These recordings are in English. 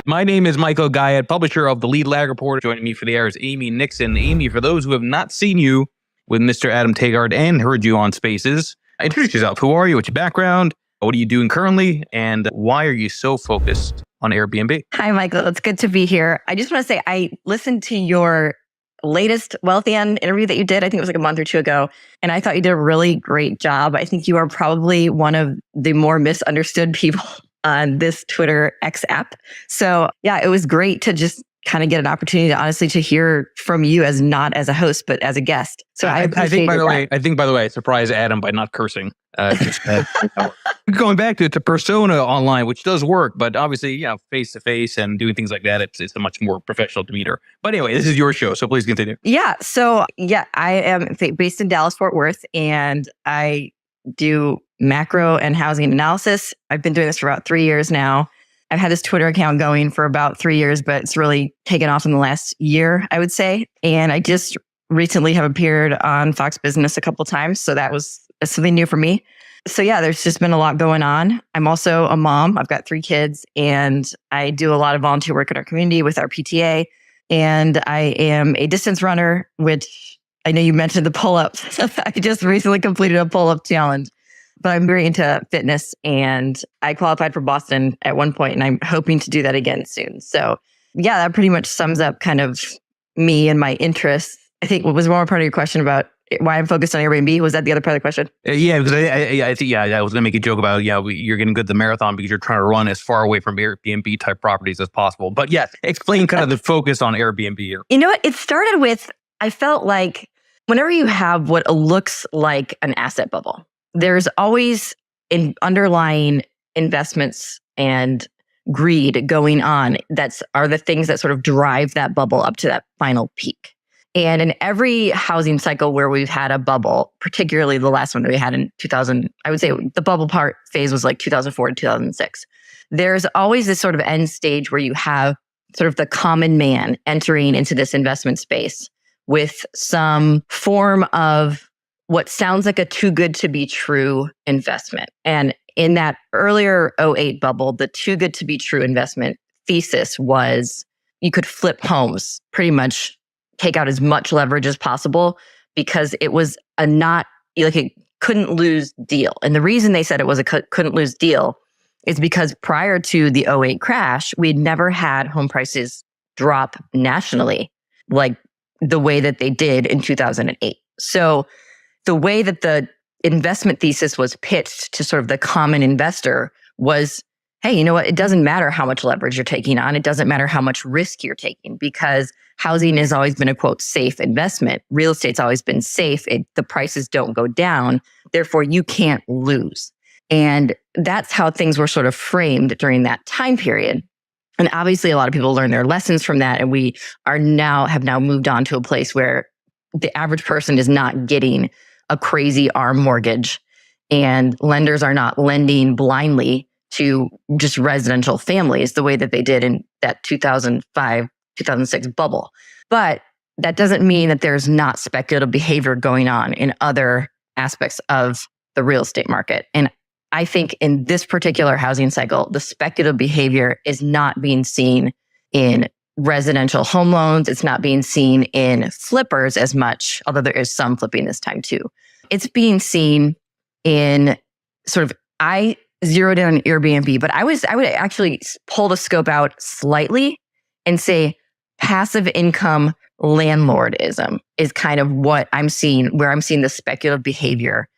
My name is Michael Guyette, publisher of the Lead Lag Report. Joining me for the air is Amy Nixon. Amy, for those who have not seen you with Mr. Adam Tegard and heard you on Spaces, introduce yourself. Who are you? What's your background? What are you doing currently? And why are you so focused on Airbnb? Hi, Michael. It's good to be here. I just want to say I listened to your latest Wealthian interview that you did. I think it was like a month or two ago. And I thought you did a really great job. I think you are probably one of the more misunderstood people on this Twitter X app. So yeah, it was great to just kind of get an opportunity to honestly to hear from you as not as a host, but as a guest. So I think, by the way, I surprised Adam by not cursing. Going back to persona online, which does work, but obviously, face to face and doing things like that, it's a much more professional demeanor. But anyway, this is your show, so please continue. Yeah. So I am based in Dallas, Fort Worth, and I do macro and housing analysis. I've been doing this for about 3 years now. I've had this Twitter account going for about 3 years, but it's really taken off in the last year, I would say. And I just recently have appeared on Fox Business a couple of times. So that was something new for me. So yeah, there's just been a lot going on. I'm also a mom. I've got 3 kids and I do a lot of volunteer work in our community with our PTA. And I am a distance runner, which I know you mentioned the pull-ups. I just recently completed a pull-up challenge. But I'm very into fitness and I qualified for Boston at one point and I'm hoping to do that again soon. So yeah, that pretty much sums up kind of me and my interests. I think what was one more part of your question about why I'm focused on Airbnb? Was that the other part of the question? Yeah, because I think, I was going to make a joke about, you're getting good at the marathon because you're trying to run as far away from Airbnb type properties as possible. But yes, explain kind of the focus on Airbnb here. You know what? It started with, I felt like whenever you have what looks like an asset bubble, there's always underlying investments and greed going on are the things that sort of drive that bubble up to that final peak. And in every housing cycle where we've had a bubble, particularly the last one that we had in 2000, I would say the bubble part phase was like 2004 to 2006. There's always this sort of end stage where you have sort of the common man entering into this investment space with some form of what sounds like a too good to be true investment. And in that earlier '08 bubble, the too good to be true investment thesis was you could flip homes, pretty much take out as much leverage as possible because it was it couldn't lose deal. And the reason they said it was a couldn't lose deal is because prior to the '08 crash, we'd never had home prices drop nationally like the way that they did in 2008. So the way that the investment thesis was pitched to sort of the common investor was, hey, you know what? It doesn't matter how much leverage you're taking on. It doesn't matter how much risk you're taking because housing has always been a, quote, safe investment. Real estate's always been safe. The prices don't go down. Therefore, you can't lose. And that's how things were sort of framed during that time period. And obviously, a lot of people learned their lessons from that. And we have now moved on to a place where the average person is not getting a crazy ARM mortgage and lenders are not lending blindly to just residential families the way that they did in that 2005, 2006 bubble. But that doesn't mean that there's not speculative behavior going on in other aspects of the real estate market. And I think in this particular housing cycle, the speculative behavior is not being seen in residential home loans. It's not being seen in flippers as much, although there is some flipping this time too. It's being seen in sort of, I zeroed in on Airbnb, but I would actually pull the scope out slightly and say passive income landlordism is kind of what I'm seeing, where I'm seeing the speculative behavior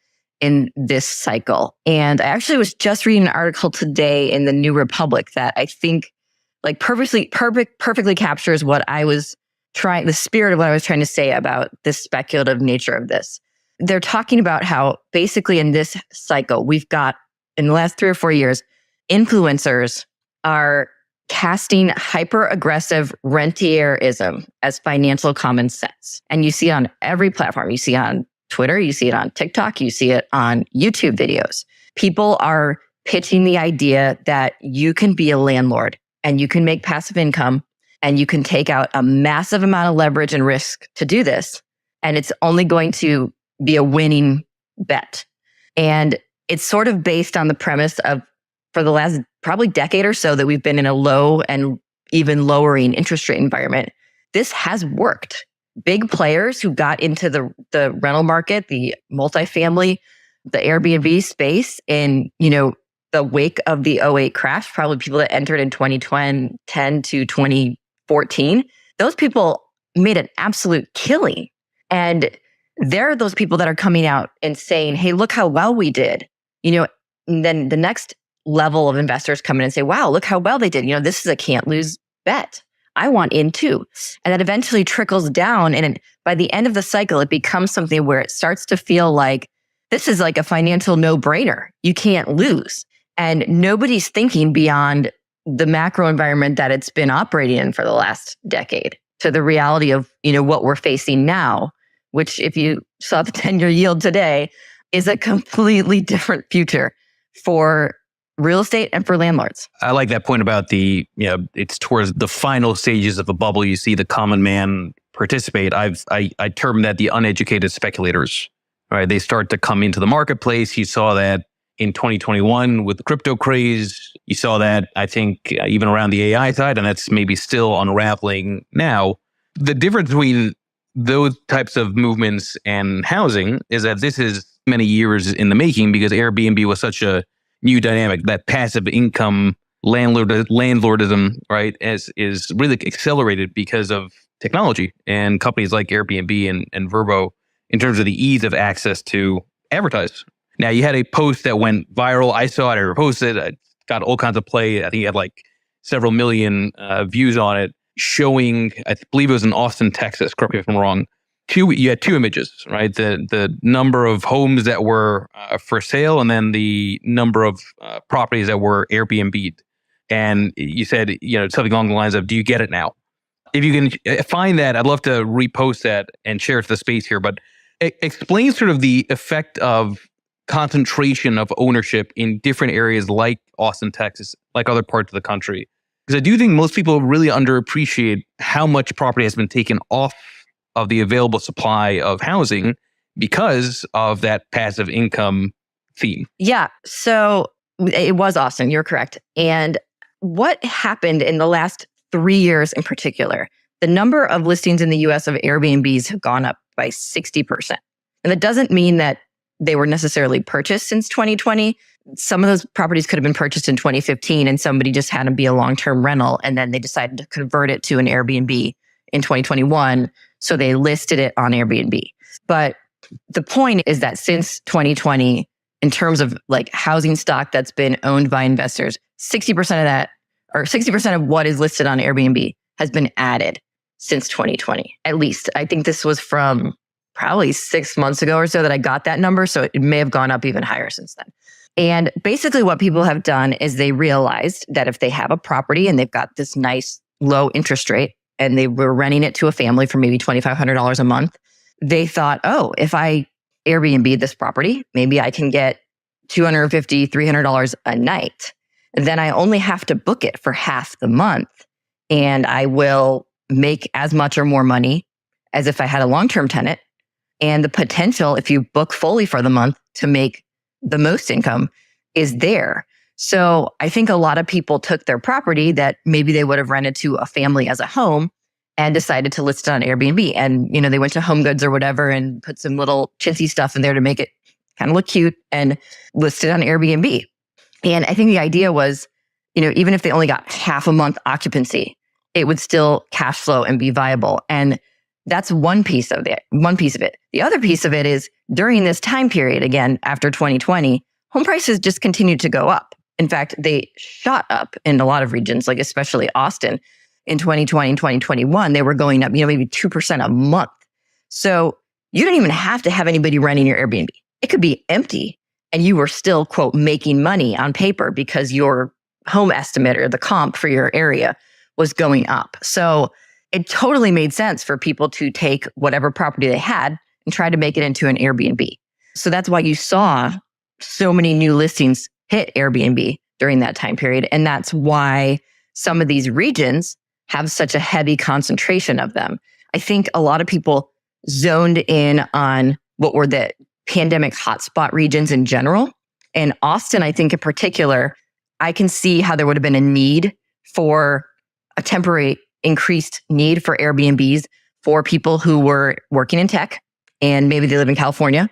in this cycle. And I actually was just reading an article today in the New Republic that I think like perfectly captures what I was the spirit of what I was trying to say about the speculative nature of this. They're talking about how basically in this cycle, we've got in the last 3 or 4 years, influencers are casting hyper-aggressive rentierism as financial common sense. And you see it on every platform. You see it on Twitter, you see it on TikTok, you see it on YouTube videos. People are pitching the idea that you can be a landlord and you can make passive income and you can take out a massive amount of leverage and risk to do this. And it's only going to be a winning bet. And it's sort of based on the premise of, for the last probably decade or so, that we've been in a low and even lowering interest rate environment, this has worked. Big players who got into the rental market, the multifamily, the Airbnb space in, the wake of the '08 crash, probably people that entered in 2010 to 2014, those people made an absolute killing. And they're those people that are coming out and saying, hey, look how well we did. And then the next level of investors come in and say, wow, look how well they did. This is a can't lose bet. I want in too. And that eventually trickles down. And by the end of the cycle, it becomes something where it starts to feel like this is like a financial no-brainer. You can't lose. And nobody's thinking beyond the macro environment that it's been operating in for the last decade to the reality of, what we're facing now, which if you saw the 10-year yield today, is a completely different future for real estate and for landlords. I like that point about it's towards the final stages of a bubble. You see the common man participate. I term that the uneducated speculators, right? They start to come into the marketplace. You saw that in 2021 with the crypto craze. You saw that, I think, even around the AI side, and that's maybe still unraveling now. The difference between those types of movements and housing is that this is many years in the making because Airbnb was such a new dynamic. That passive income landlordism, right, is really accelerated because of technology and companies like Airbnb and Vrbo in terms of the ease of access to advertise. Now, you had a post that went viral. I saw it. I reposted it. It got all kinds of play. I think it had like several million views on it, showing, I believe it was in Austin, Texas. Correct me if I'm wrong. You had two images, right? The number of homes that were for sale, and then the number of properties that were Airbnb'd. And you said, something along the lines of, "Do you get it now?" If you can find that, I'd love to repost that and share it to the space here. But explain sort of the effect of concentration of ownership in different areas like Austin, Texas, like other parts of the country. Because I do think most people really underappreciate how much property has been taken off of the available supply of housing because of that passive income theme. Yeah. So it was Austin. You're correct. And what happened in the last 3 years in particular, the number of listings in the US of Airbnbs have gone up by 60%. And that doesn't mean that they were necessarily purchased since 2020. Some of those properties could have been purchased in 2015 and somebody just had to be a long-term rental and then they decided to convert it to an Airbnb in 2021. So they listed it on Airbnb. But the point is that since 2020, in terms of like housing stock that's been owned by investors, 60% of that, or 60% of what is listed on Airbnb has been added since 2020. At least, I think this was from probably 6 months ago or so that I got that number. So it may have gone up even higher since then. And basically what people have done is they realized that if they have a property and they've got this nice low interest rate and they were renting it to a family for maybe $2,500 a month, they thought, oh, if I Airbnb this property, maybe I can get $250, $300 a night. Then I only have to book it for half the month and I will make as much or more money as if I had a long-term tenant. And the potential, if you book fully for the month, to make the most income is there. So I think a lot of people took their property that maybe they would have rented to a family as a home and decided to list it on Airbnb. And, they went to Home Goods or whatever and put some little chintzy stuff in there to make it kind of look cute and listed on Airbnb. And I think the idea was, even if they only got half a month occupancy, it would still cash flow and be viable. And that's one piece of it. The other piece of it is during this time period, again, after 2020, home prices just continued to go up. In fact, they shot up in a lot of regions, like especially Austin in 2020 and 2021. They were going up, maybe 2% a month. So you don't even have to have anybody renting your Airbnb. It could be empty and you were still, quote, making money on paper because your home estimate or the comp for your area was going up. So it totally made sense for people to take whatever property they had and try to make it into an Airbnb. So that's why you saw so many new listings hit Airbnb during that time period. And that's why some of these regions have such a heavy concentration of them. I think a lot of people zoned in on what were the pandemic hotspot regions in general. And Austin, I think in particular, I can see how there would have been a need for a temporary increased need for Airbnbs for people who were working in tech and maybe they live in California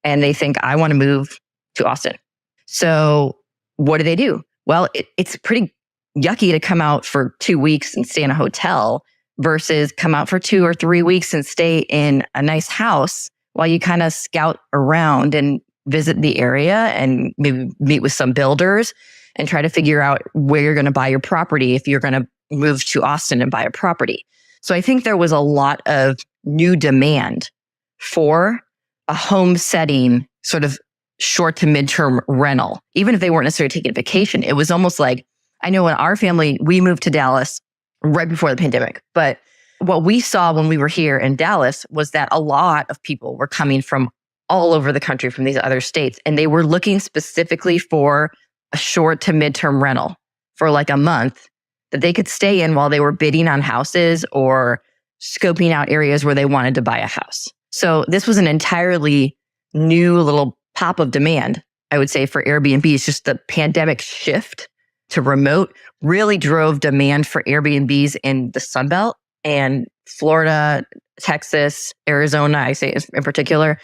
and they think, I want to move to Austin. So what do? Well, it's pretty yucky to come out for 2 weeks and stay in a hotel versus come out for 2 or 3 weeks and stay in a nice house while you kind of scout around and visit the area and maybe meet with some builders and try to figure out where you're going to buy your property if you're going to move to Austin and buy a property. So I think there was a lot of new demand for a home setting, sort of short to midterm rental. Even if they weren't necessarily taking a vacation, it was almost like, I know in our family, we moved to Dallas right before the pandemic. But what we saw when we were here in Dallas was that a lot of people were coming from all over the country from these other states. And they were looking specifically for a short to midterm rental for like a month that they could stay in while they were bidding on houses or scoping out areas where they wanted to buy a house. So this was an entirely new little pop of demand, I would say, for Airbnb. It's just the pandemic shift to remote really drove demand for Airbnbs in the Sunbelt and Florida, Texas, Arizona, I say in particular,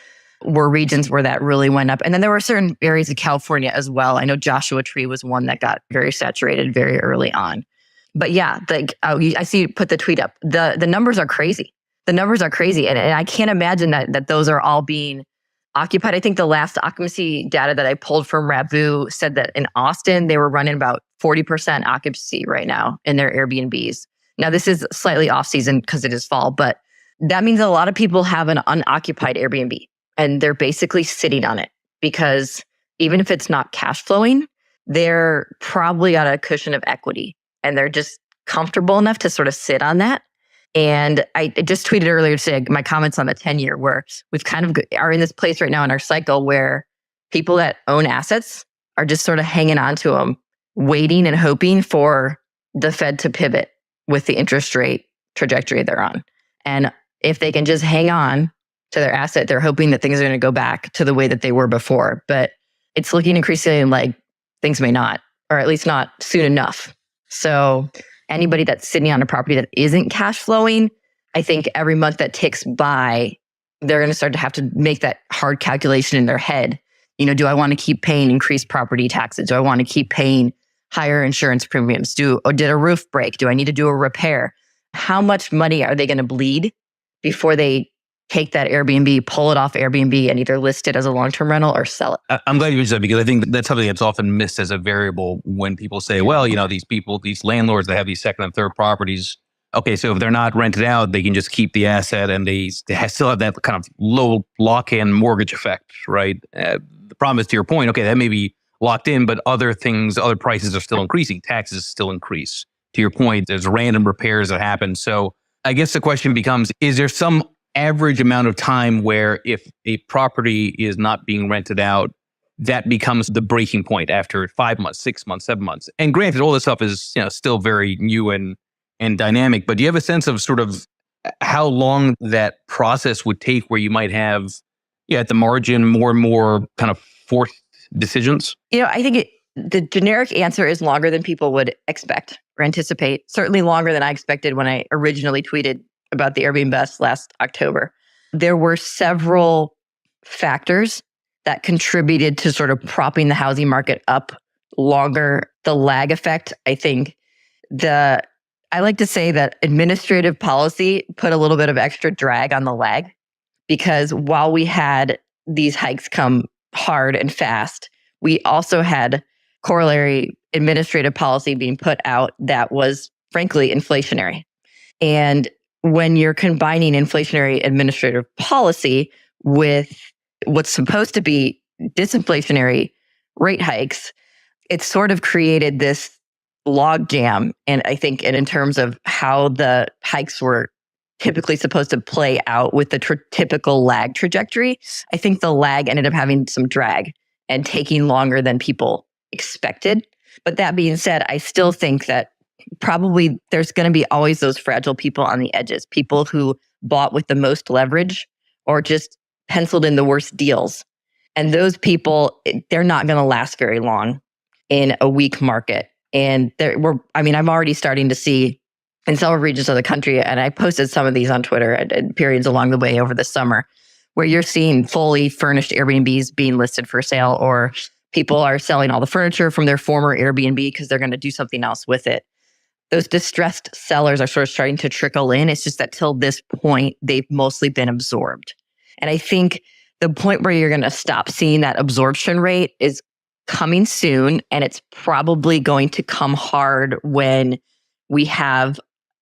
were regions where that really went up. And then there were certain areas of California as well. I know Joshua Tree was one that got very saturated very early on. But yeah, I see you put the tweet up. The numbers are crazy. The numbers are crazy. And I can't imagine that those are all being occupied. I think the last occupancy data that I pulled from Ravu said that in Austin, they were running about 40% occupancy right now in their Airbnbs. Now, this is slightly off season because it is fall, but that means a lot of people have an unoccupied Airbnb and they're basically sitting on it because even if it's not cash flowing, they're probably on a cushion of equity and they're just comfortable enough to sort of sit on that. And I just tweeted earlier today my comments on the 10-year where we've kind of are in this place right now in our cycle where people that own assets are just sort of hanging on to them, waiting and hoping for the Fed to pivot with the interest rate trajectory they're on. And if they can just hang on to their asset, they're hoping that things are going to go back to the way that they were before. But it's looking increasingly like things may not, or at least not soon enough. So anybody that's sitting on a property that isn't cash flowing, I think every month that ticks by, they're going to start to have to make that hard calculation in their head. You know, do I want to keep paying increased property taxes? Do I want to keep paying higher insurance premiums? Or did a roof break? Do I need to do a repair? How much money are they going to bleed before they take that Airbnb, pull it off Airbnb and either list it as a long-term rental or sell it? I'm glad you mentioned that because I think that's something that's often missed as a variable when people say, well, you know, these landlords that have these second and third properties, okay, so if they're not rented out, they can just keep the asset and they still have that kind of low lock-in mortgage effect, right? The problem is, to your point, okay, that may be locked in, but other prices are still increasing. Taxes still increase. To your point, there's random repairs that happen. So I guess the question becomes, is there some average amount of time where if a property is not being rented out, that becomes the breaking point after 5 months, 6 months, 7 months? And granted, all this stuff is, you know, still very new and dynamic, but do you have a sense of sort of how long that process would take where you might have, at the margin, more and more kind of forced decisions? You know, I think the generic answer is longer than people would expect or anticipate, certainly longer than I expected when I originally tweeted about the Airbnb last October. There were several factors that contributed to sort of propping the housing market up longer. The lag effect, I think, I like to say that administrative policy put a little bit of extra drag on the lag because while we had these hikes come hard and fast, we also had corollary administrative policy being put out that was frankly inflationary. And when you're combining inflationary administrative policy with what's supposed to be disinflationary rate hikes, it sort of created this log jam. And I think in terms of how the hikes were typically supposed to play out with the typical lag trajectory, I think the lag ended up having some drag and taking longer than people expected. But that being said, I still think that probably there's going to be always those fragile people on the edges, people who bought with the most leverage or just penciled in the worst deals. And those people, they're not going to last very long in a weak market. And I'm already starting to see in several regions of the country. And I posted some of these on Twitter at periods along the way over the summer, where you're seeing fully furnished Airbnbs being listed for sale, or people are selling all the furniture from their former Airbnb because they're going to do something else with it. Those distressed sellers are sort of starting to trickle in. It's just that till this point, they've mostly been absorbed. And I think the point where you're going to stop seeing that absorption rate is coming soon. And it's probably going to come hard when we have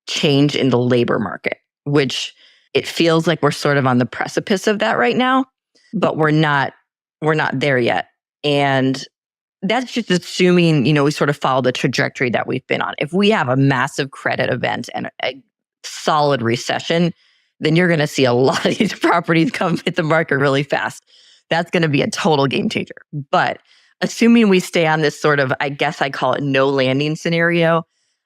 change in the labor market, which it feels like we're sort of on the precipice of that right now, but we're not there yet. And that's just assuming, we sort of follow the trajectory that we've been on. If we have a massive credit event and a solid recession, then you're going to see a lot of these properties come hit the market really fast. That's going to be a total game changer. But assuming we stay on this sort of, I guess I call it no landing scenario,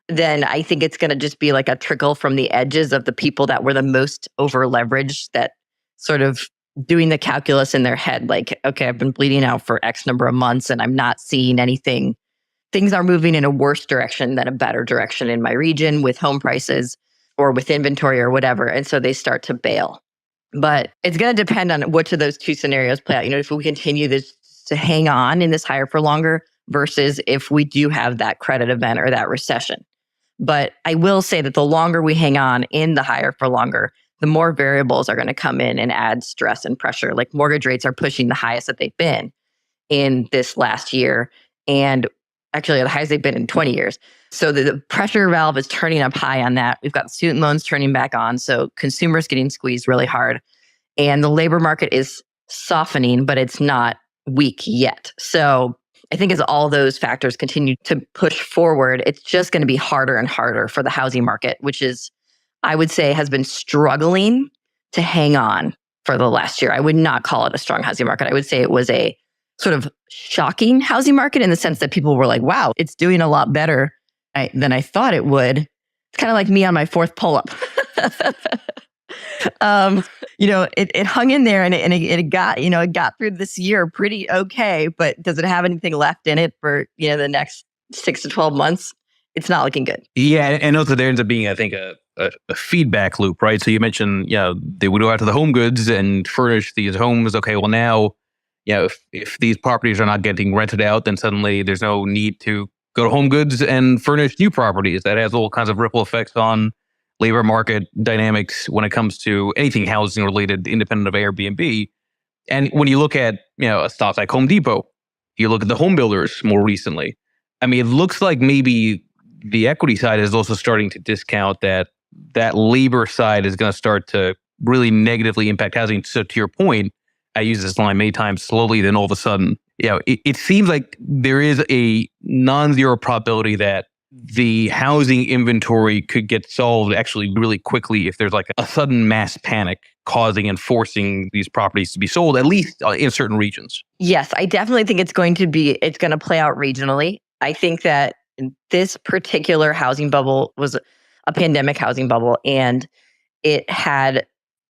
then I think it's going to just be like a trickle from the edges of the people that were the most over leveraged, that sort of doing the calculus in their head, like, okay, I've been bleeding out for X number of months and I'm not seeing anything. Things are moving in a worse direction than a better direction in my region with home prices or with inventory or whatever. And so they start to bail. But it's going to depend on which of those two scenarios play out. If we continue this to hang on in this higher for longer versus if we do have that credit event or that recession. But I will say that the longer we hang on in the higher for longer, the more variables are going to come in and add stress and pressure. Like mortgage rates are pushing the highest that they've been in this last year, and actually the highest they've been in 20 years. So the pressure valve is turning up high on that. We've got student loans turning back on. So consumers getting squeezed really hard. And the labor market is softening, but it's not weak yet. So I think as all those factors continue to push forward, it's just going to be harder and harder for the housing market, which is, I would say, has been struggling to hang on for the last year. I would not call it a strong housing market. I would say it was a sort of shocking housing market in the sense that people were like, wow, it's doing a lot better than I thought it would. It's kind of like me on my fourth pull-up. It hung in there and it got through this year pretty okay, but does it have anything left in it for, the next 6 to 12 months? It's not looking good. Yeah. And also there ends up being, I think, a feedback loop, right? So you mentioned, they would go out to the home goods and furnish these homes. Okay, well now, if these properties are not getting rented out, then suddenly there's no need to go to home goods and furnish new properties. That has all kinds of ripple effects on labor market dynamics when it comes to anything housing related, independent of Airbnb. And when you look at, a stock like Home Depot, you look at the home builders more recently. I mean, it looks like maybe the equity side is also starting to discount that labor side is going to start to really negatively impact housing. So to your point, I use this line many times, slowly, then all of a sudden, it seems like there is a non-zero probability that the housing inventory could get solved actually really quickly if there's like a sudden mass panic causing and forcing these properties to be sold, at least in certain regions. Yes, I definitely think it's going to play out regionally. I think that this particular housing bubble was a pandemic housing bubble, and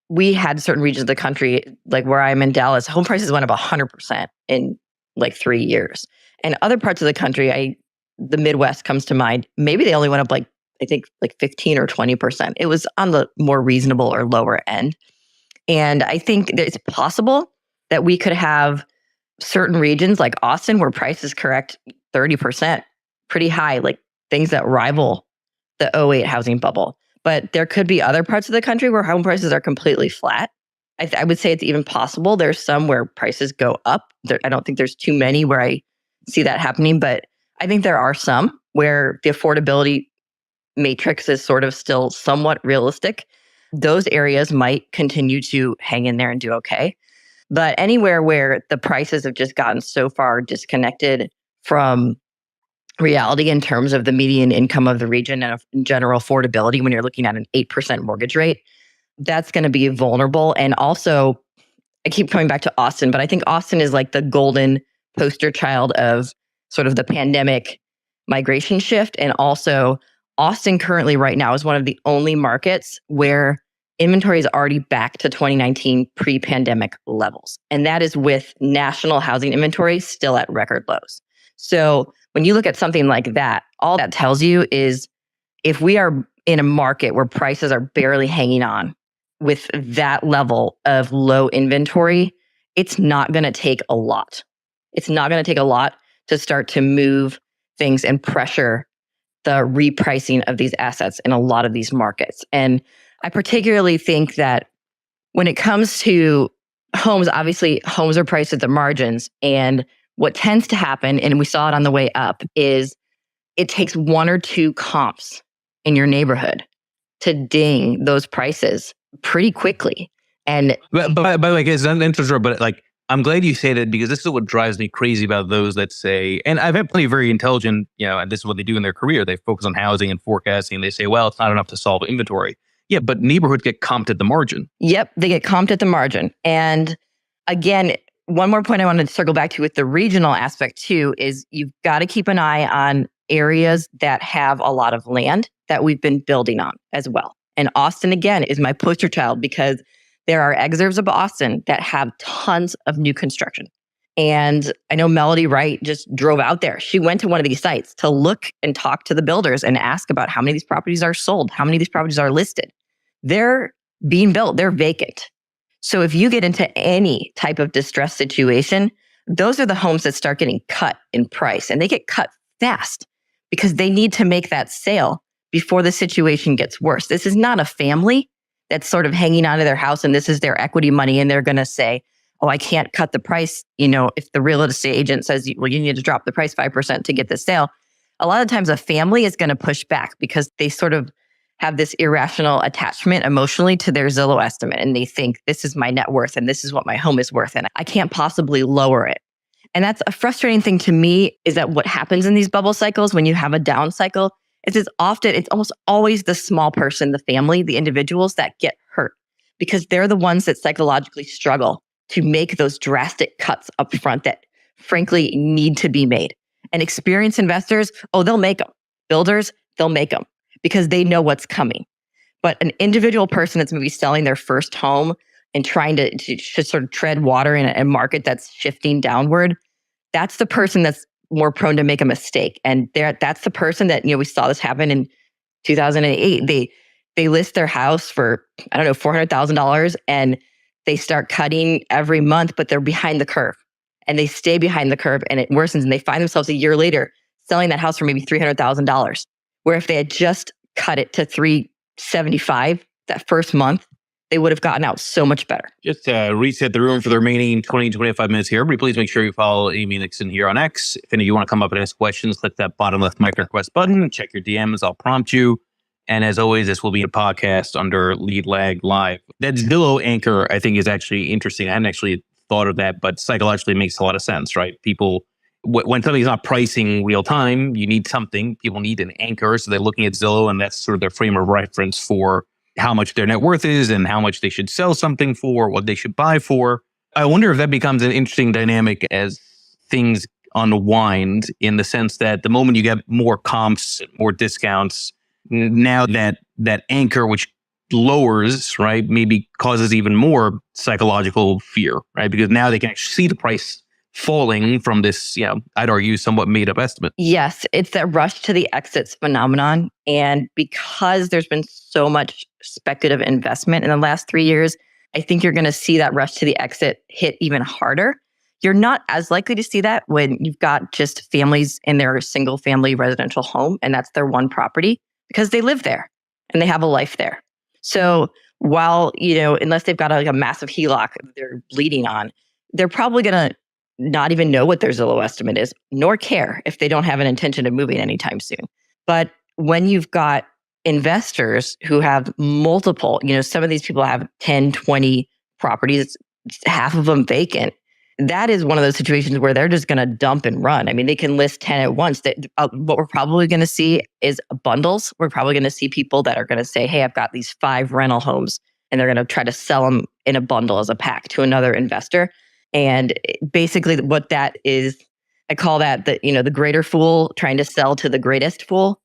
we had certain regions of the country, like where I'm in Dallas, home prices went up 100% in like 3 years. And other parts of the country, the Midwest comes to mind. Maybe they only went up I think 15 or 20%. It was on the more reasonable or lower end. And I think that it's possible that we could have certain regions like Austin where prices correct 30%, pretty high, like things that rival the '08 housing bubble. But there could be other parts of the country where home prices are completely flat. I would say it's even possible. There's some where prices go up. I don't think there's too many where I see that happening, but I think there are some where the affordability matrix is sort of still somewhat realistic. Those areas might continue to hang in there and do okay. But anywhere where the prices have just gotten so far disconnected from reality in terms of the median income of the region and general affordability, when you're looking at an 8% mortgage rate, that's going to be vulnerable. And also, I keep coming back to Austin, but I think Austin is like the golden poster child of sort of the pandemic migration shift. And also, Austin currently right now is one of the only markets where inventory is already back to 2019 pre-pandemic levels. And that is with national housing inventory still at record lows. So when you look at something like that, all that tells you is if we are in a market where prices are barely hanging on with that level of low inventory, it's not going to take a lot. It's not going to take a lot to start to move things and pressure the repricing of these assets in a lot of these markets. And I particularly think that when it comes to homes, obviously homes are priced at the margins. And what tends to happen, and we saw it on the way up, is it takes one or two comps in your neighborhood to ding those prices pretty quickly. And But by the way, it's not interesting, but like, I'm glad you say that, because this is what drives me crazy about those that say, and I've had plenty of very intelligent, and this is what they do in their career. They focus on housing and forecasting. They say, well, it's not enough to solve inventory. Yeah, but neighborhoods get comped at the margin. Yep, they get comped at the margin. And again, one more point I wanted to circle back to with the regional aspect too is you've got to keep an eye on areas that have a lot of land that we've been building on as well. And Austin, again, is my poster child because there are exurbs of Austin that have tons of new construction. And I know Melody Wright just drove out there. She went to one of these sites to look and talk to the builders and ask about how many of these properties are sold, how many of these properties are listed. They're being built, they're vacant. So if you get into any type of distress situation, those are the homes that start getting cut in price, and they get cut fast because they need to make that sale before the situation gets worse. This is not a family that's sort of hanging onto their house and this is their equity money, and they're going to say, oh, I can't cut the price. If the real estate agent says, well, you need to drop the price 5% to get the sale. A lot of times a family is going to push back because they sort of have this irrational attachment emotionally to their Zillow estimate. And they think this is my net worth and this is what my home is worth. And I can't possibly lower it. And that's a frustrating thing to me, is that what happens in these bubble cycles when you have a down cycle is it's almost always the small person, the family, the individuals that get hurt because they're the ones that psychologically struggle to make those drastic cuts up front that frankly need to be made. And experienced investors, they'll make them. Builders, they'll make them because they know what's coming. But an individual person that's maybe selling their first home and trying to sort of tread water in a market that's shifting downward, that's the person that's more prone to make a mistake. And that's the person that, we saw this happen in 2008. They list their house for, $400,000, and they start cutting every month, but they're behind the curve. And they stay behind the curve, and it worsens, and they find themselves a year later selling that house for maybe $300,000. Where if they had just cut it to $375 that first month, they would have gotten out so much better. Just to reset the room for the remaining 20, 25 minutes here. Everybody, please make sure you follow Amy Nixon here on X. If any of you want to come up and ask questions, click that bottom left mic request button. Check your DMs. I'll prompt you. And as always, this will be a podcast under Lead Lag Live. That Zillow anchor, I think, is actually interesting. I hadn't actually thought of that, but psychologically it makes a lot of sense, right? People, when somebody's not pricing real time, you need something. People need an anchor. So they're looking at Zillow, and that's sort of their frame of reference for how much their net worth is and how much they should sell something for, what they should buy for. I wonder if that becomes an interesting dynamic as things unwind, in the sense that the moment you get more comps, more discounts, now that anchor, which lowers, right, maybe causes even more psychological fear, right? Because now they can actually see the price falling from this, I'd argue, somewhat made up estimate. Yes, it's that rush to the exits phenomenon. And because there's been so much speculative investment in the last 3 years, I think you're going to see that rush to the exit hit even harder. You're not as likely to see that when you've got just families in their single family residential home and that's their one property, because they live there and they have a life there. So while, unless they've got a massive HELOC they're bleeding on, they're probably going to not even know what their Zillow estimate is, nor care if they don't have an intention of moving anytime soon. But when you've got investors who have multiple, some of these people have 10, 20 properties, half of them vacant. That is one of those situations where they're just going to dump and run. I mean, they can list 10 at once. What we're probably going to see is bundles. We're probably going to see people that are going to say, hey, I've got these 5 rental homes, and they're going to try to sell them in a bundle as a pack to another investor. And basically what that is, I call that the greater fool trying to sell to the greatest fool.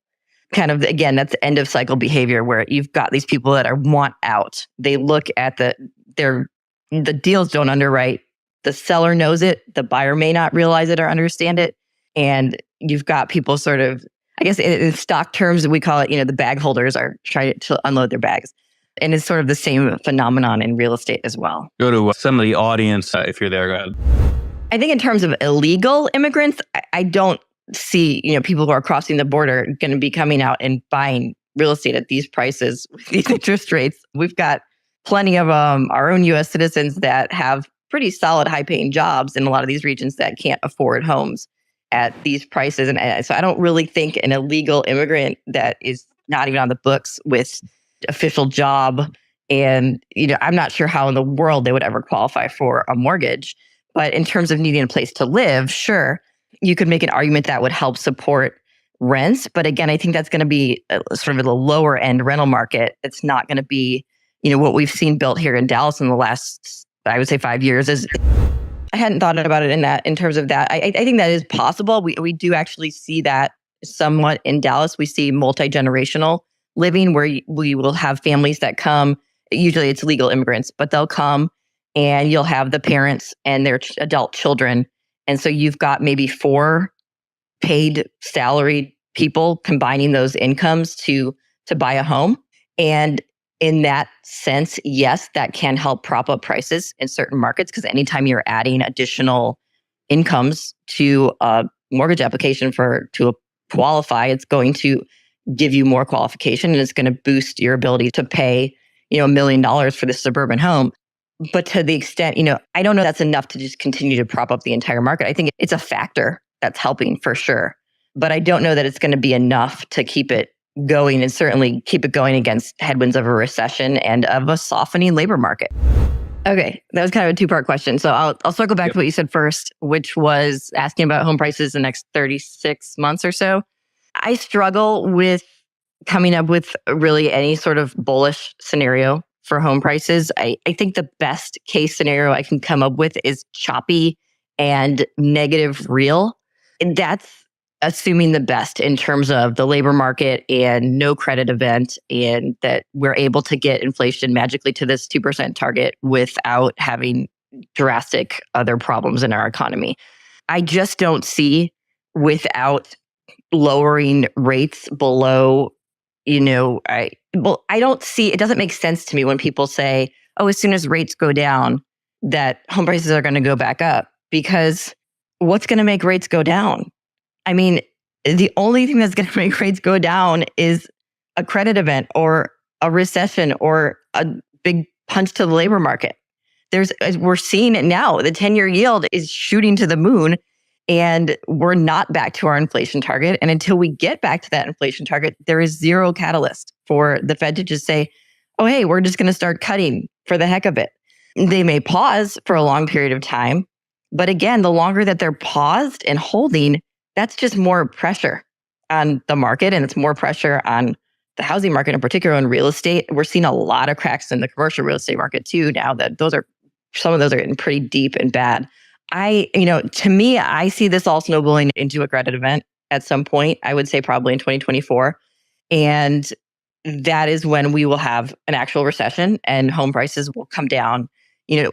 Kind of, again, that's end of cycle behavior where you've got these people that want out. They look at the deals don't underwrite. The seller knows it. The buyer may not realize it or understand it. And you've got people sort of I guess in stock terms, we call it, the bag holders are trying to unload their bags. And it's sort of the same phenomenon in real estate as well. Go to some of the audience if you're there. Go ahead. I think in terms of illegal immigrants, I don't see, people who are crossing the border going to be coming out and buying real estate at these prices, with these interest rates. We've got plenty of our own U.S. citizens that have pretty solid, high-paying jobs in a lot of these regions that can't afford homes at these prices. And so I don't really think an illegal immigrant that is not even on the books with official job, and I'm not sure how in the world they would ever qualify for a mortgage. But in terms of needing a place to live, sure, you could make an argument that would help support rents. But again, I think that's going to be sort of the lower end rental market. It's not going to be, what we've seen built here in Dallas in the last, I would say, 5 years. I hadn't thought about it in terms of that. I think that is possible. We do actually see that somewhat in Dallas. We see multi-generational living where we will have families that come. Usually it's legal immigrants, but they'll come and you'll have the parents and their adult children. And so you've got maybe 4 paid salaried people combining those incomes to buy a home. And in that sense, yes, that can help prop up prices in certain markets, because anytime you're adding additional incomes to a mortgage application to qualify, it's going to give you more qualification and it's going to boost your ability to pay, $1 million for this suburban home. But to the extent, I don't know that's enough to just continue to prop up the entire market. I think it's a factor that's helping for sure. But I don't know that it's going to be enough to keep it going, and certainly keep it going against headwinds of a recession and of a softening labor market. Okay, that was kind of a 2-part question. So I'll circle back to what you said first, which was asking about home prices the next 36 months or so. I struggle with coming up with really any sort of bullish scenario for home prices. I think the best case scenario I can come up with is choppy and negative real. And that's assuming the best in terms of the labor market and no credit event, and that we're able to get inflation magically to this 2% target without having drastic other problems in our economy. I just don't see, without lowering rates below, I don't see, it doesn't make sense to me when people say, oh, as soon as rates go down, that home prices are going to go back up, because what's going to make rates go down? I mean, the only thing that's going to make rates go down is a credit event or a recession or a big punch to the labor market. We're seeing it now. The 10-year yield is shooting to the moon, and we're not back to our inflation target. And until we get back to that inflation target, there is zero catalyst for the Fed to just say, oh, hey, we're just going to start cutting for the heck of it. They may pause for a long period of time. But again, the longer that they're paused and holding, that's just more pressure on the market. And it's more pressure on the housing market, in particular in real estate. We're seeing a lot of cracks in the commercial real estate market too, now that some of those are getting pretty deep and bad. To me, I see this all snowballing into a credit event at some point. I would say probably in 2024. And that is when we will have an actual recession and home prices will come down.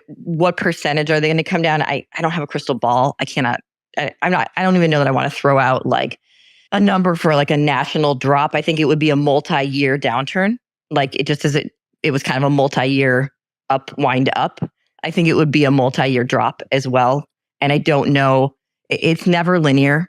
What percentage are they going to come down? I don't have a crystal ball. I don't even know that I want to throw out like a number for like a national drop. I think it would be a multi-year downturn. Like it was kind of a multi-year wind up. I think it would be a multi-year drop as well. And I don't know, it's never linear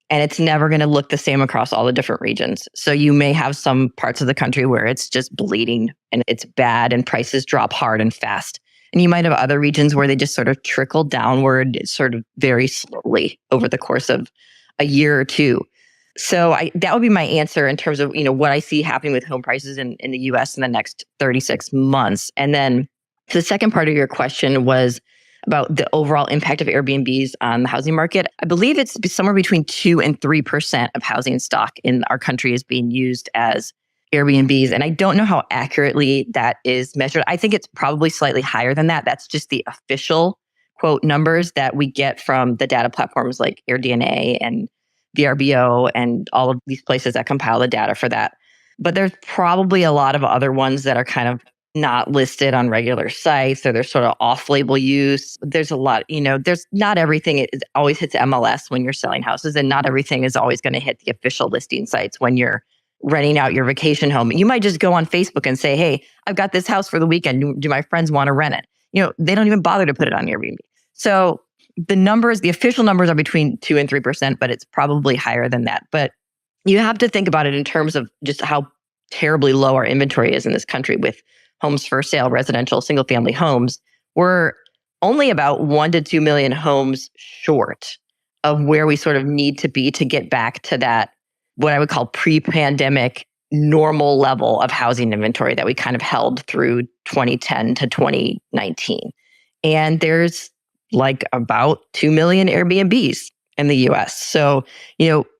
and it's never going to look the same across all the different regions. So you may have some parts of the country where it's just bleeding and it's bad and prices drop hard and fast. And you might have other regions where they just sort of trickle downward sort of very slowly over the course of a year or two. So that would be my answer in terms of, what I see happening with home prices in the US in the next 36 months. And then the second part of your question was about the overall impact of Airbnbs on the housing market. I believe it's somewhere between 2 and 3% of housing stock in our country is being used as Airbnbs. And I don't know how accurately that is measured. I think it's probably slightly higher than that. That's just the official quote numbers that we get from the data platforms like AirDNA and VRBO and all of these places that compile the data for that. But there's probably a lot of other ones that are kind of not listed on regular sites, or there's sort of off-label use. There's a lot, there's not everything always hits MLS when you're selling houses, and not everything is always going to hit the official listing sites when you're renting out your vacation home. You might just go on Facebook and say, hey, I've got this house for the weekend. Do my friends want to rent it? They don't even bother to put it on Airbnb. So the official numbers are between 2 and 3%, but it's probably higher than that. But you have to think about it in terms of just how terribly low our inventory is in this country with homes for sale, residential, single family homes. We're only about 1 to 2 million homes short of where we sort of need to be to get back to that, what I would call pre-pandemic normal level of housing inventory that we kind of held through 2010 to 2019. And there's like about 2 million Airbnbs in the US. So,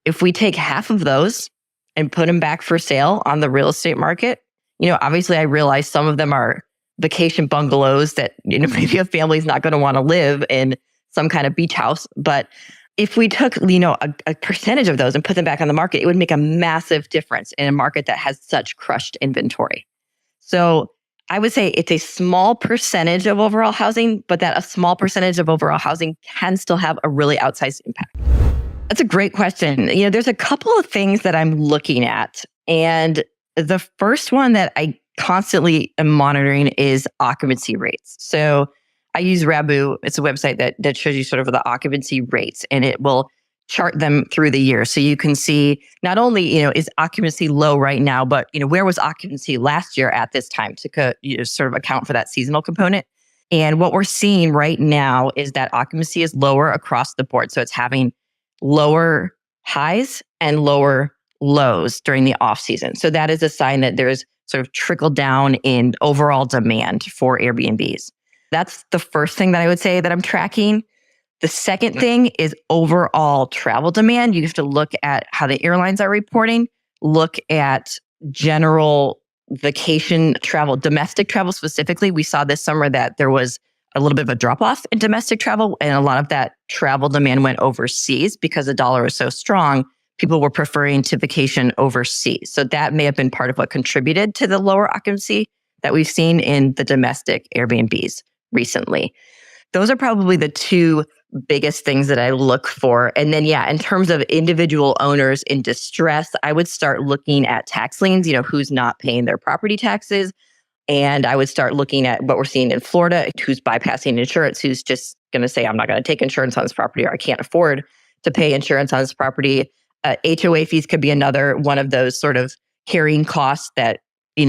if we take half of those and put them back for sale on the real estate market, obviously I realize some of them are vacation bungalows that, maybe a family's not going to want to live in some kind of beach house. But if we took, a percentage of those and put them back on the market, it would make a massive difference in a market that has such crushed inventory. So I would say it's a small percentage of overall housing, but that a small percentage of overall housing can still have a really outsized impact. That's a great question. There's a couple of things that I'm looking at. And the first one that I constantly am monitoring is occupancy rates. So I use Rabu. It's a website that shows you sort of the occupancy rates, and it will chart them through the year. So you can see not only, is occupancy low right now, but, where was occupancy last year at this time to sort of account for that seasonal component. And what we're seeing right now is that occupancy is lower across the board. So it's having lower highs and lower lows during the off season. So that is a sign that there's sort of trickle down in overall demand for Airbnbs. That's the first thing that I would say that I'm tracking. The second thing is overall travel demand. You have to look at how the airlines are reporting, look at general vacation travel, domestic travel specifically. We saw this summer that there was a little bit of a drop off in domestic travel, and a lot of that travel demand went overseas because the dollar was so strong. People were preferring to vacation overseas. So that may have been part of what contributed to the lower occupancy that we've seen in the domestic Airbnbs recently. Those are probably the two biggest things that I look for. And then, in terms of individual owners in distress, I would start looking at tax liens, who's not paying their property taxes. And I would start looking at what we're seeing in Florida, who's bypassing insurance, who's just going to say, I'm not going to take insurance on this property, or I can't afford to pay insurance on this property. HOA fees could be another one of those sort of carrying costs that,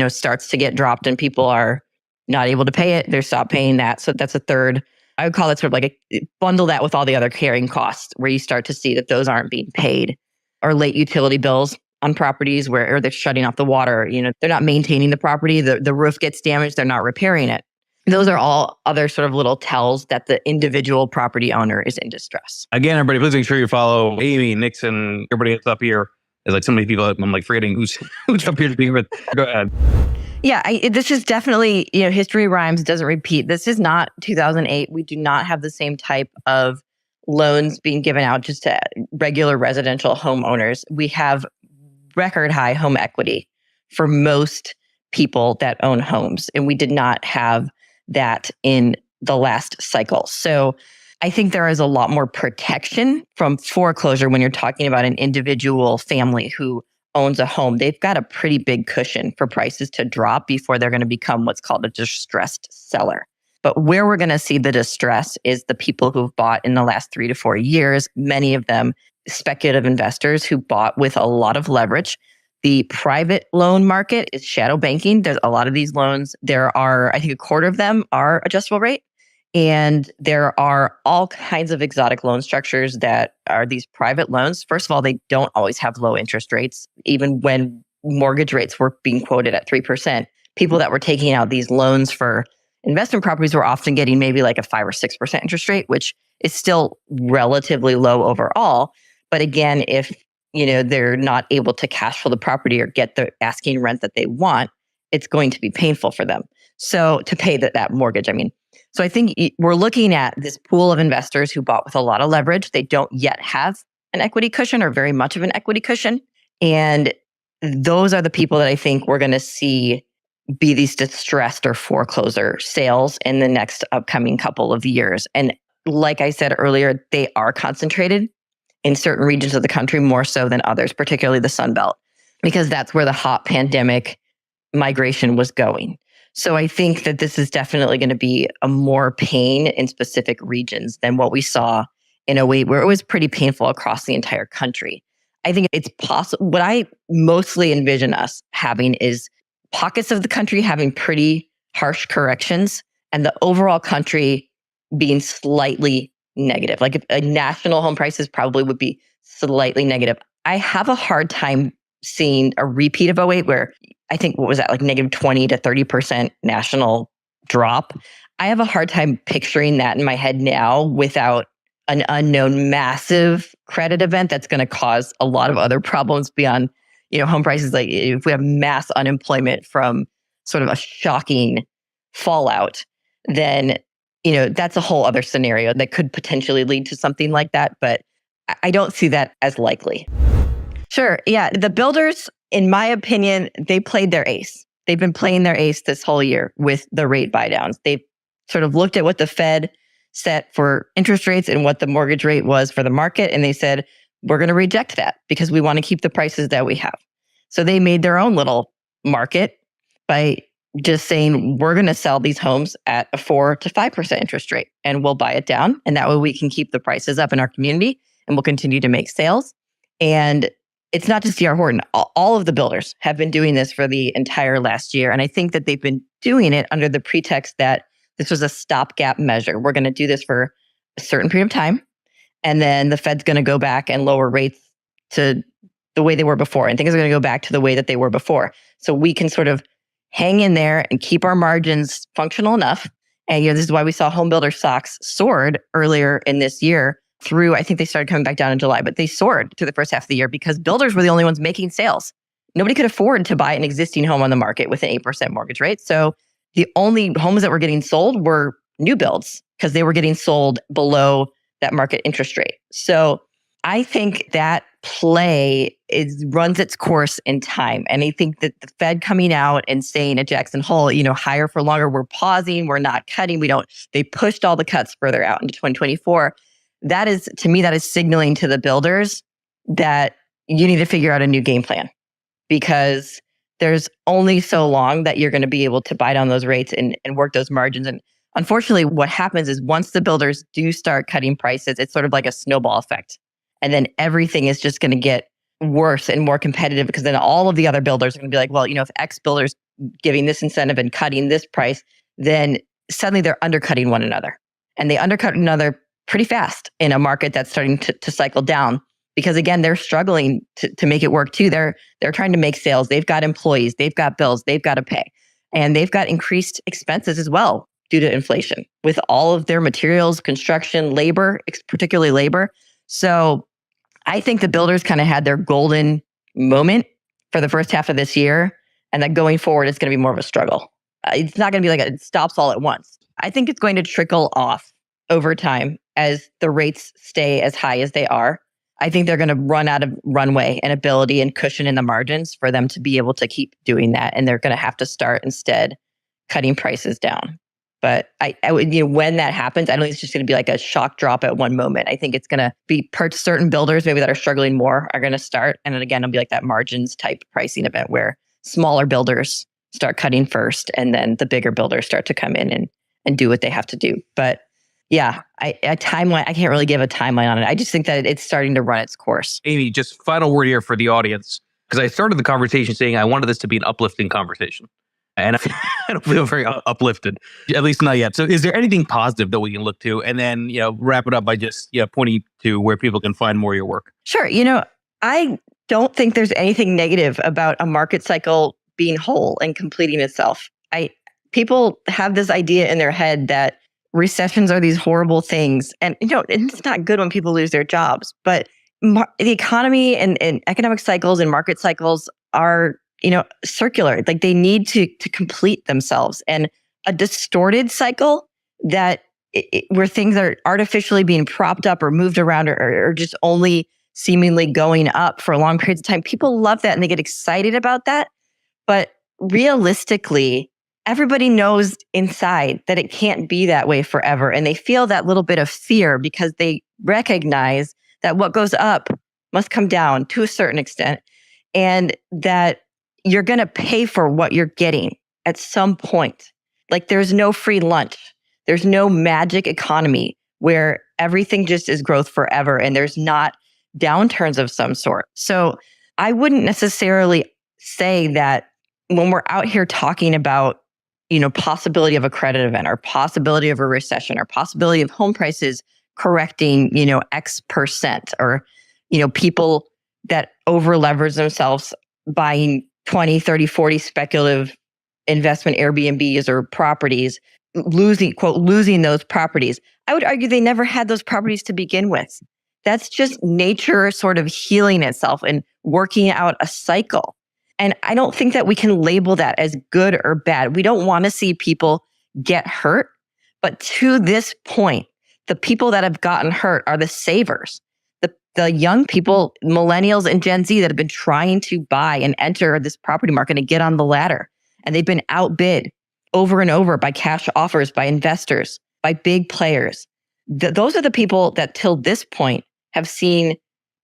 starts to get dropped and people are not able to pay it. They're stopped paying that. So that's a third. I would call it sort of like bundle that with all the other carrying costs where you start to see that those aren't being paid, or late utility bills on properties or they're shutting off the water. They're not maintaining the property. The roof gets damaged. They're not repairing it. Those are all other sort of little tells that the individual property owner is in distress. Again, everybody, please make sure you follow Amy, Nixon, everybody that's up here. There's like so many people, I'm like forgetting who's up here to be with. Go ahead. Yeah, this is definitely, history rhymes, doesn't repeat. This is not 2008. We do not have the same type of loans being given out just to regular residential homeowners. We have record high home equity for most people that own homes. And we did not have that in the last cycle. So I think there is a lot more protection from foreclosure when you're talking about an individual family who owns a home. They've got a pretty big cushion for prices to drop before they're going to become what's called a distressed seller. But where we're going to see the distress is the people who've bought in the last 3 to 4 years, many of them speculative investors who bought with a lot of leverage. The private loan market is shadow banking. There's a lot of these loans. There are, I think, a quarter of them are adjustable rate. And there are all kinds of exotic loan structures that are these private loans. First of all, they don't always have low interest rates. Even when mortgage rates were being quoted at 3%, people that were taking out these loans for investment properties were often getting maybe like a 5 or 6% interest rate, which is still relatively low overall. But again, if they're not able to cash flow the property or get the asking rent that they want, it's going to be painful for them. So to pay that mortgage, so I think we're looking at this pool of investors who bought with a lot of leverage. They don't yet have an equity cushion or very much of an equity cushion. And those are the people that I think we're going to see be these distressed or foreclosure sales in the next upcoming couple of years. And like I said earlier, they are concentrated in certain regions of the country more so than others, particularly the Sun Belt, because that's where the hot pandemic migration was going. So I think that this is definitely going to be a more pain in specific regions than what we saw in '08, where it was pretty painful across the entire country. I think it's possible. What I mostly envision us having is pockets of the country having pretty harsh corrections and the overall country being slightly negative. Like if a national home prices probably would be slightly negative. I have a hard time seeing a repeat of '08 where I think, what was that, like negative 20 to 30% national drop. I have a hard time picturing that in my head now without an unknown massive credit event that's going to cause a lot of other problems beyond, home prices. Like if we have mass unemployment from sort of a shocking fallout, then, that's a whole other scenario that could potentially lead to something like that. But I don't see that as likely. Sure. Yeah. The builders, in my opinion, they played their ace. They've been playing their ace this whole year with the rate buy downs. They've sort of looked at what the Fed set for interest rates and what the mortgage rate was for the market. And they said, we're going to reject that because we want to keep the prices that we have. So they made their own little market by just saying, we're going to sell these homes at a 4 to 5% interest rate and we'll buy it down. And that way we can keep the prices up in our community and we'll continue to make sales. And it's not just D.R. Horton. All of the builders have been doing this for the entire last year. And I think that they've been doing it under the pretext that this was a stopgap measure. We're going to do this for a certain period of time. And then the Fed's going to go back and lower rates to the way they were before. And things are going to go back to the way that they were before. So we can sort of hang in there and keep our margins functional enough. And this is why we saw home builder stocks soared earlier in this year through, I think they started coming back down in July, but they soared through the first half of the year because builders were the only ones making sales. Nobody could afford to buy an existing home on the market with an 8% mortgage rate. So the only homes that were getting sold were new builds because they were getting sold below that market interest rate. So I think that play runs its course in time. And I think that the Fed coming out and saying at Jackson Hole, higher for longer, we're pausing, we're not cutting, they pushed all the cuts further out into 2024. That is, to me, that is signaling to the builders that you need to figure out a new game plan because there's only so long that you're going to be able to buy down those rates and work those margins. And unfortunately, what happens is once the builders do start cutting prices, it's sort of like a snowball effect. And then everything is just going to get worse and more competitive because then all of the other builders are going to be like, well, if X builder's giving this incentive and cutting this price, then suddenly they're undercutting one another. And they undercut one another pretty fast in a market that's starting to cycle down because again, they're struggling to make it work too. They're trying to make sales. They've got employees, they've got bills, they've got to pay. And they've got increased expenses as well due to inflation with all of their materials, construction, labor, particularly labor. So I think the builders kind of had their golden moment for the first half of this year. And that going forward, it's going to be more of a struggle. It's not going to be like it stops all at once. I think it's going to trickle off over time as the rates stay as high as they are. I think they're going to run out of runway and ability and cushion in the margins for them to be able to keep doing that. And they're going to have to start instead cutting prices down. But I would, when that happens, I don't think it's just going to be like a shock drop at one moment. I think it's going to be certain builders maybe that are struggling more are going to start. And then again, it'll be like that margins type pricing event where smaller builders start cutting first and then the bigger builders start to come in and do what they have to do. But yeah, a timeline, I can't really give a timeline on it. I just think that it's starting to run its course. Amy, just final word here for the audience, because I started the conversation saying I wanted this to be an uplifting conversation. And I don't feel very uplifted, at least not yet. So is there anything positive that we can look to? And then, wrap it up by just pointing to where people can find more of your work. Sure. I don't think there's anything negative about a market cycle being whole and completing itself. People have this idea in their head that recessions are these horrible things. And, it's not good when people lose their jobs. But the economy and economic cycles and market cycles are circular. Like they need to complete themselves. And a distorted cycle where things are artificially being propped up or moved around or just only seemingly going up for long periods of time, people love that and they get excited about that. But realistically, everybody knows inside that it can't be that way forever. And they feel that little bit of fear because they recognize that what goes up must come down to a certain extent, and that you're going to pay for what you're getting at some point. Like there's no free lunch. There's no magic economy where everything just is growth forever and there's not downturns of some sort. So I wouldn't necessarily say that when we're out here talking about, possibility of a credit event or possibility of a recession or possibility of home prices correcting, X percent, or, people that over leverage themselves buying 20, 30, 40 speculative investment Airbnbs or properties, losing those properties. I would argue they never had those properties to begin with. That's just nature sort of healing itself and working out a cycle. And I don't think that we can label that as good or bad. We don't want to see people get hurt. But to this point, the people that have gotten hurt are the savers. The young people, millennials and Gen Z, that have been trying to buy and enter this property market and get on the ladder. And they've been outbid over and over by cash offers, by investors, by big players. Those are the people that till this point have seen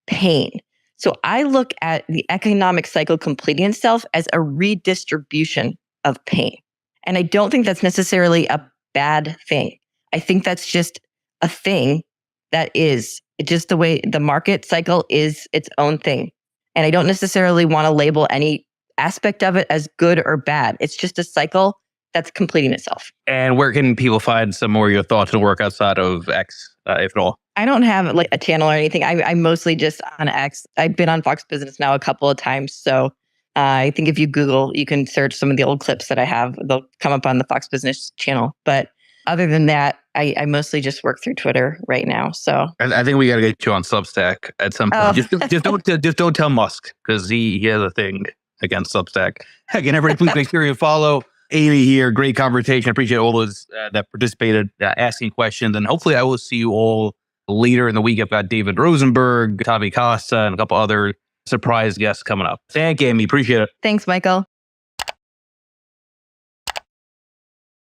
pain. So I look at the economic cycle completing itself as a redistribution of pain. And I don't think that's necessarily a bad thing. I think that's just a thing that is just the way the market cycle is its own thing. And I don't necessarily want to label any aspect of it as good or bad. It's just a cycle that's completing itself. And where can people find some more of your thoughts and work outside of X, if at all? I don't have like a channel or anything. I'm mostly just on X. I've been on Fox Business now a couple of times. So I think if you Google, you can search some of the old clips that I have. They'll come up on the Fox Business channel. But other than that, I mostly just work through Twitter right now. So I think we got to get you on Substack at some point. Just don't tell Musk, because he has a thing against Substack. Again, everybody, please make sure you follow Amy here. Great conversation. I appreciate all those that participated, asking questions. And hopefully I will see you all later in the week. I've got David Rosenberg, Tavi Costa, and a couple other surprise guests coming up. Thank you, Amy. Appreciate it. Thanks, Michael.